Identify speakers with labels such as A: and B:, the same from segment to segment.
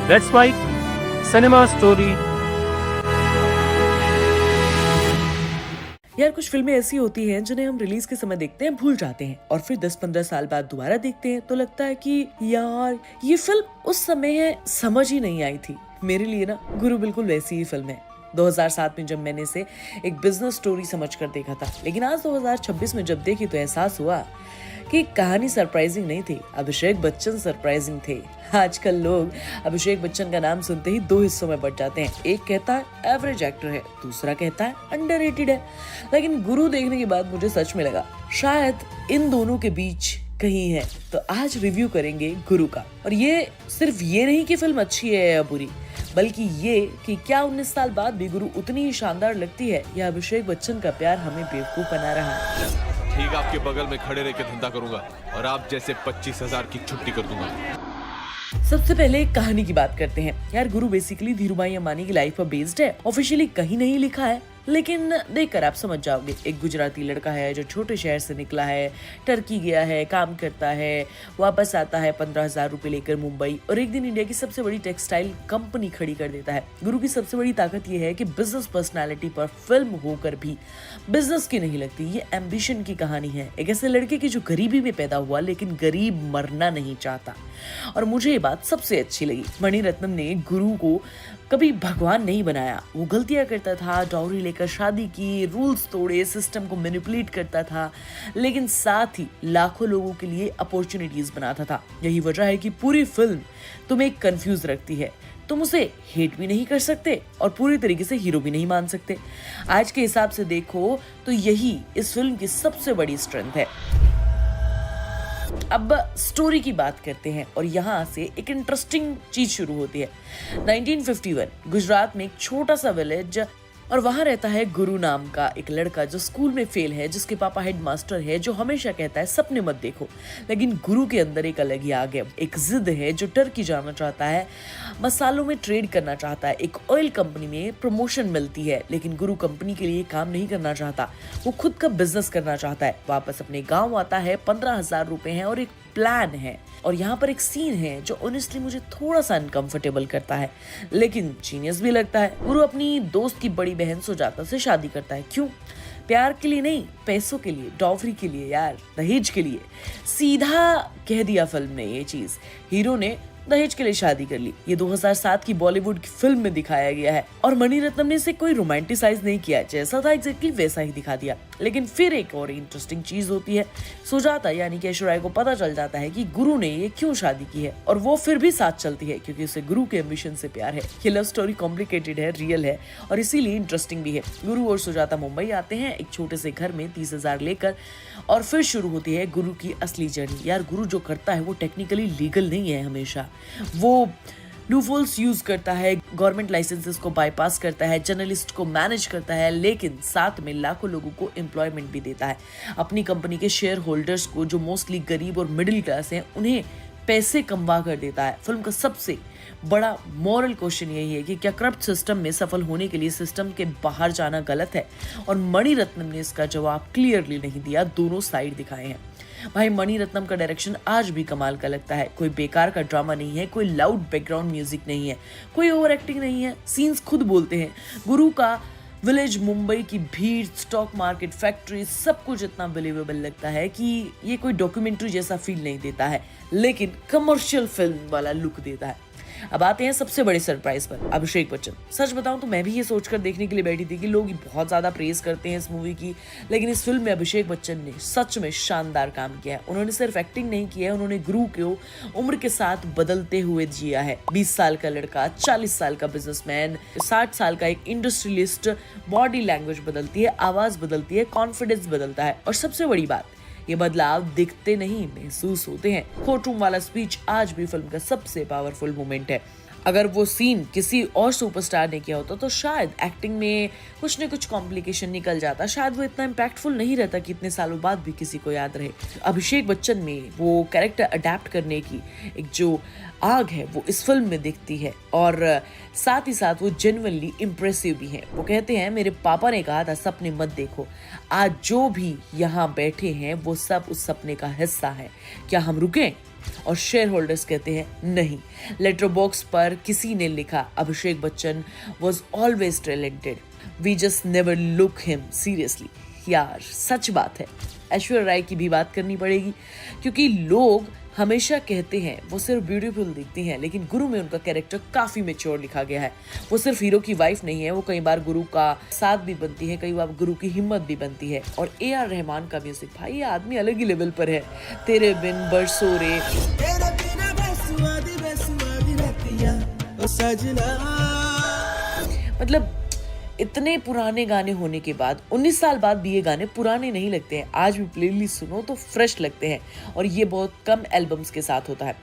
A: That's why cinema story.
B: यार कुछ फिल्में ऐसी होती हैं जिन्हें हम रिलीज के समय देखते हैं, भूल जाते हैं और फिर 10-15 साल बाद दोबारा देखते हैं तो लगता है कि यार ये फिल्म उस समय समझ ही नहीं आई थी। मेरे लिए ना गुरु बिल्कुल वैसी ही फिल्म है। 2007 में जब मैंने इसे एक बिजनेस स्टोरी समझकर देखा था, लेकिन आज 2026 में जब देखी तो एहसास हुआ कि कहानी सरप्राइजिंग नहीं थी, अभिषेक बच्चन सरप्राइजिंग थे। आजकल लोग अभिषेक बच्चन का नाम सुनते ही दो हिस्सों में बट जाते हैं। एक कहता है एवरेज एक्टर है, दूसरा कहता है अंडररेटेड है। लेकिन गुरु देखने के बाद मुझे सच में लगा शायद इन दोनों के बीच कहीं है। तो आज रिव्यू करेंगे गुरु का, और ये सिर्फ ये नहीं कि फिल्म अच्छी है या बुरी, बल्कि ये कि क्या 19 साल बाद भी गुरु उतनी ही शानदार लगती है या अभिषेक बच्चन का प्यार हमें बेवकूफ बना रहा है।
C: ठीक आपके बगल में खड़े रह के धंधा करूंगा और आप जैसे 25,000 की छुट्टी कर दूंगा।
B: सबसे पहले कहानी की बात करते हैं। यार गुरु बेसिकली धीरूभाई अंबानी की लाइफ पर बेस्ड है। ऑफिशियली कहीं नहीं लिखा है, लेकिन देखकर आप समझ जाओगे। एक गुजराती लड़का है जो छोटे शहर से निकला है, टर्की गया है, काम करता है, वापस आता है 15,000 रुपए लेकर मुंबई, और एक दिन इंडिया की सबसे बड़ी टेक्सटाइल कंपनी खड़ी कर देता है। गुरु की सबसे बड़ी ताकत यह है कि बिजनेस पर्सनालिटी पर फिल्म होकर भी बिजनेस की नहीं लगती। ये एम्बिशन की कहानी है, एक ऐसे लड़के की जो गरीबी में पैदा हुआ लेकिन गरीब मरना नहीं चाहता। और मुझे ये बात सबसे अच्छी लगी। मणिरत्नम ने गुरु को कभी भगवान नहीं बनाया। वो गलतियां करता था, डॉरी लेकर शादी की, रूल्स तोड़े, सिस्टम को मैनिपुलेट करता था, लेकिन साथ ही लाखों लोगों के लिए अपॉर्चुनिटीज बनाता था। यही वजह है कि पूरी फिल्म तुम्हें कंफ्यूज रखती है। तुम उसे हेट भी नहीं कर सकते और पूरी तरीके से हीरो भी नहीं मान सकते। आज के हिसाब से देखो तो यही इस फिल्म की सबसे बड़ी स्ट्रेंथ है। अब स्टोरी की बात करते हैं और यहाँ से एक इंटरेस्टिंग चीज शुरू होती है। 1951 गुजरात में एक छोटा सा विलेज, और वहां रहता है गुरु नाम का एक लड़का जो स्कूल में फेल है, जिसके पापा हेड मास्टर है, जो हमेशा कहता है सपने मत देखो। लेकिन गुरु के अंदर एक अलग ही आग है, एक जिद है, जो टर्की जाना चाहता है, मसालों में ट्रेड करना चाहता है। एक ऑयल कंपनी में प्रमोशन मिलती है, लेकिन गुरु कंपनी के लिए काम नहीं करना चाहता, वो खुद का बिजनेस करना चाहता है। वापस अपने गाँव आता है, 15,000 रुपए हैं और एक प्लान है। और यहाँ पर एक सीन है जो ऑनेस्टली मुझे थोड़ा सा अनकंफर्टेबल करता है, लेकिन जीनियस भी लगता है। गुरु अपनी दोस्त की बड़ी बहन सुजाता से शादी करता है। क्यों? प्यार के लिए नहीं, पैसों के लिए, डॉवरी के लिए, यार दहेज के लिए। सीधा कह दिया फिल्म ने ये चीज। हीरो ने दहेज के लिए शादी कर ली। ये 2007 की बॉलीवुड की फिल्म में दिखाया गया है और मणिरत्नम ने इसे कोई रोमांटिसाइज नहीं किया, जैसा था एग्जैक्टली वैसा ही दिखा दिया। लेकिन फिर एक और इंटरेस्टिंग चीज होती है। सुजाता यानी कि ऐश्वर्या को पता चल जाता है कि गुरु ने ये क्यों शादी की है, और वो फिर भी साथ चलती है क्योंकि उसे गुरु के एम्बिशन से प्यार है। ये लव स्टोरी कॉम्प्लिकेटेड है, रियल है और इसीलिए इंटरेस्टिंग भी है। गुरु और सुजाता मुंबई आते हैं एक छोटे से घर में 30,000 लेकर, और फिर शुरू होती है गुरु की असली जर्नी। यार गुरु जो करता है वो टेक्निकली लीगल नहीं है, हमेशा वो लूफोल्स यूज करता है, गवर्नमेंट लाइसेंसेस को बाईपास करता है, जर्नलिस्ट को मैनेज करता है, लेकिन साथ में लाखों लोगों को एम्प्लॉयमेंट भी देता है। अपनी कंपनी के शेयर होल्डर्स को, जो मोस्टली गरीब और मिडिल क्लास हैं, उन्हें पैसे कमवा कर देता है। फिल्म का सबसे बड़ा मॉरल क्वेश्चन यही है कि क्या करप्ट सिस्टम में सफल होने के लिए सिस्टम के बाहर जाना गलत है? और मणिरत्नम ने इसका जवाब क्लियरली नहीं दिया, दोनों साइड दिखाए हैं। भाई मणिरत्नम का डायरेक्शन आज भी कमाल का लगता है। कोई बेकार का ड्रामा नहीं है, कोई लाउड बैकग्राउंड म्यूजिक नहीं है, कोई ओवर एक्टिंग नहीं है, सीन्स खुद बोलते हैं। गुरु का विलेज, मुंबई की भीड़, स्टॉक मार्केट, फैक्ट्री, सब कुछ इतना बिलीवेबल लगता है कि ये कोई डॉक्यूमेंट्री जैसा फील नहीं देता है, लेकिन कमर्शियल फिल्म वाला लुक देता है। अब आते हैं सबसे बड़े सरप्राइज पर, अभिषेक बच्चन। सच बताऊं तो मैं भी ये सोचकर देखने के लिए बैठी थी कि लोग बहुत ज्यादा प्रेज करते हैं इस मूवी की, लेकिन इस फिल्म में अभिषेक बच्चन ने सच में शानदार काम किया है। उन्होंने सिर्फ एक्टिंग नहीं की है, उन्होंने गुरु को उम्र के साथ बदलते हुए जिया है। 20 साल का लड़का, 40 साल का बिजनेसमैन, 60 साल का एक इंडस्ट्रियलिस्ट। बॉडी लैंग्वेज बदलती है, आवाज बदलती है, कॉन्फिडेंस बदलता है, और सबसे बड़ी बात, ये बदलाव दिखते नहीं, महसूस होते हैं। कोर्टरूम वाला स्पीच आज भी फिल्म का सबसे पावरफुल मोमेंट है। अगर वो सीन किसी और सुपरस्टार ने किया होता तो शायद एक्टिंग में कुछ न कुछ कॉम्प्लिकेशन निकल जाता, शायद वो इतना इम्पैक्टफुल नहीं रहता कि इतने सालों बाद भी किसी को याद रहे। अभिषेक बच्चन में वो कैरेक्टर अडेप्ट करने की एक जो आग है वो इस फिल्म में दिखती है, और साथ ही साथ वो जेन्युइनली इम्प्रेसिव भी है। वो कहते हैं, मेरे पापा ने कहा था सपने मत देखो। आज जो भी यहाँ बैठे हैं वो सब उस सपने का हिस्सा है। क्या हम रुकें? और शेयर होल्डर्स कहते हैं नहीं। लेटर बॉक्स पर किसी ने लिखा, Abhishek Bachchan was always talented, we just never look him seriously. यार सच बात है। ऐश्वर्या राय की भी बात करनी पड़ेगी, क्योंकि लोग हमेशा कहते हैं वो सिर्फ ब्यूटीफुल दिखती हैं, लेकिन गुरु में उनका कैरेक्टर काफी मैच्योर लिखा गया है। वो सिर्फ हीरो की वाइफ नहीं है, वो कई बार गुरु का साथ भी बनती है, कई बार गुरु की हिम्मत भी बनती है। और AR रहमान का म्यूजिक, भाई ये आदमी अलग ही लेवल पर है। तेरे बिन, बरसों रे, मतलब इतने पुराने गाने होने के बाद 19 साल बाद भी ये गाने पुराने नहीं लगते हैं। आज भी प्लेलिस्ट सुनो तो फ्रेश लगते हैं, और ये बहुत कम एल्बम्स के साथ होता है।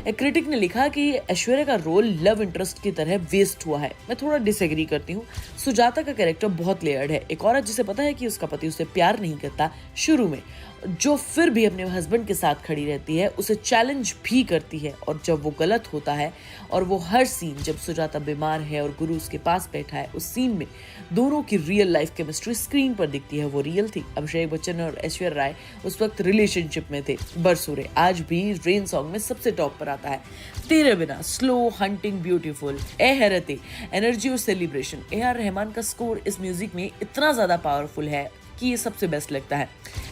B: एक क्रिटिक ने लिखा कि ऐश्वर्या का रोल लव इंटरेस्ट की तरह वेस्ट हुआ है। मैं थोड़ा डिसएग्री करती हूँ। सुजाता का कैरेक्टर बहुत लेयर्ड है। एक औरत जिसे पता है कि उसका पति उसे प्यार नहीं करता शुरू में, जो फिर भी अपने हस्बैंड के साथ खड़ी रहती है, उसे चैलेंज भी करती है, और जब वो गलत होता है, और वो हर सीन जब सुजाता बीमार है और गुरु उसके पास बैठा है, उस सीन में दोनों की रियल लाइफ केमिस्ट्री स्क्रीन पर दिखती है, वो रियल थी। अभिषेक बच्चन और ऐश्वर्या राय उस वक्त रिलेशनशिप में थे। बरसों रे आज भी रेन सॉन्ग में सबसे टॉप पर आता है। तेरे बिना, स्लो, हंटिंग, ब्यूटीफुल, ए हैरते, एनर्जी और सेलिब्रेशन। AR रहमान का स्कोर इस म्यूजिक में इतना ज्यादा पावरफुल है कि ये सबसे बेस्ट लगता है।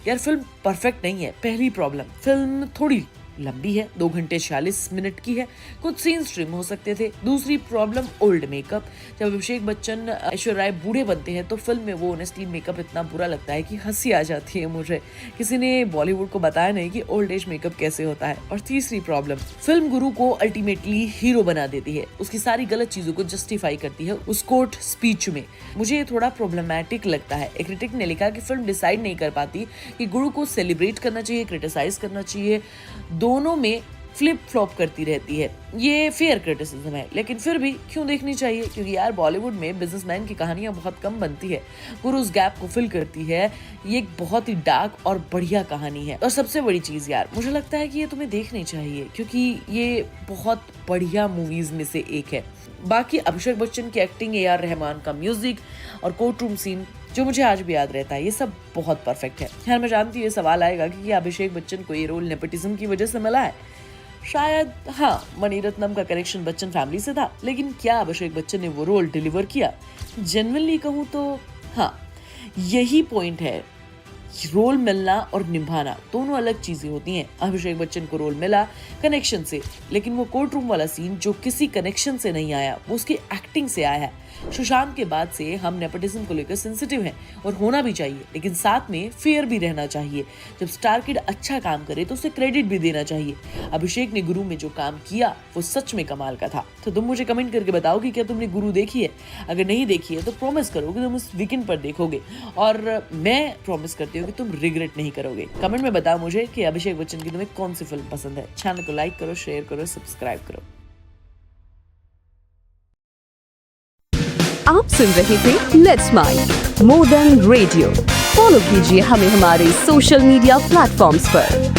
B: यार फिल्म परफेक्ट नहीं है, पहली प्रॉब्लम। फिल्म थोड़ी लंबी है, 2 घंटे 46 मिनट की है, कुछ सीन्स ट्रिम हो सकते थे। दूसरी प्रॉब्लम, ओल्ड मेकअप। जब अभिषेक बच्चन, ऐश्वर्या राय बूढ़े बनते हैं तो फिल्म में वो ऑनेस्टली मेकअप इतना बुरा लगता है कि हंसी आ जाती है मुझे। किसी ने बॉलीवुड को बताया नहीं कि ओल्ड एज मेकअप कैसे होता है। और तीसरी प्रॉब्लम, फिल्म गुरु को अल्टीमेटली हीरो बना देती है, उसकी सारी गलत चीजों को जस्टिफाई करती है उस कोर्ट स्पीच में। मुझे ये थोड़ा प्रॉब्लमैटिक लगता है। एक क्रिटिक ने लिखा कि फिल्म डिसाइड नहीं कर पाती कि गुरु को सेलिब्रेट करना चाहिए, क्रिटिसाइज करना चाहिए, दोनों में फ्लिप फ्लॉप करती रहती है। ये फेयर क्रिटिसिज्म है, लेकिन फिर भी क्यों देखनी चाहिए, क्योंकि यार बॉलीवुड में बिजनेसमैन की कहानियां बहुत कम बनती है। गुरु उस गैप को फिल करती है। ये एक बहुत ही डार्क और बढ़िया कहानी है। और सबसे बड़ी चीज यार, मुझे लगता है कि ये तुम्हें देखनी चाहिए, क्योंकि ये बहुत बढ़िया मूवीज में से एक है। बाकी अभिषेक बच्चन की एक्टिंग, AR रहमान का म्यूजिक और कोर्ट रूम सीन जो मुझे आज भी याद रहता है, ये सब बहुत परफेक्ट है। यार मैं जानती हूँ ये सवाल आएगा कि अभिषेक बच्चन को ये रोल नेपोटिज्म की वजह से मिला है। शायद हाँ, मणिरत्नम का कनेक्शन बच्चन फैमिली से था, लेकिन क्या अभिषेक बच्चन ने वो रोल डिलीवर किया? जेन्युइनली कहूँ तो हाँ, यही पॉइंट है। रोल मिलना और निभाना दोनों अलग चीजें होती हैं। अभिषेक बच्चन को रोल मिला कनेक्शन से, लेकिन वो कोर्ट रूम वाला सीन जो किसी कनेक्शन से नहीं आया, वो उसकी एक्टिंग से आया है। सुशांत के बाद से हम नेपोटिज्म को लेकर सेंसिटिव हैं, और होना भी चाहिए, लेकिन साथ में फेयर भी रहना चाहिए। जब स्टार किड अच्छा काम करे तो उसे क्रेडिट भी देना चाहिए। अभिषेक ने गुरु में जो काम किया वो सच में कमाल का था। तो तुम मुझे कमेंट करके बताओ कि क्या तुमने गुरु देखी है। अगर नहीं देखी है तो प्रॉमिस करो कि तुम इस वीकेंड पर देखोगे, और मैं प्रॉमिस करती हूँ कि तुम रिग्रेट नहीं करोगे। कमेंट में बताओ मुझे कि अभिषेक बच्चन की तुम्हें कौन सी फिल्म पसंद है। चैनल को लाइक करो, शेयर करो, सब्सक्राइब करो।
D: आप सुन रहे थे let's mind more than radio. Follow कीजिए हमें हमारे सोशल मीडिया प्लेटफॉर्म्स पर।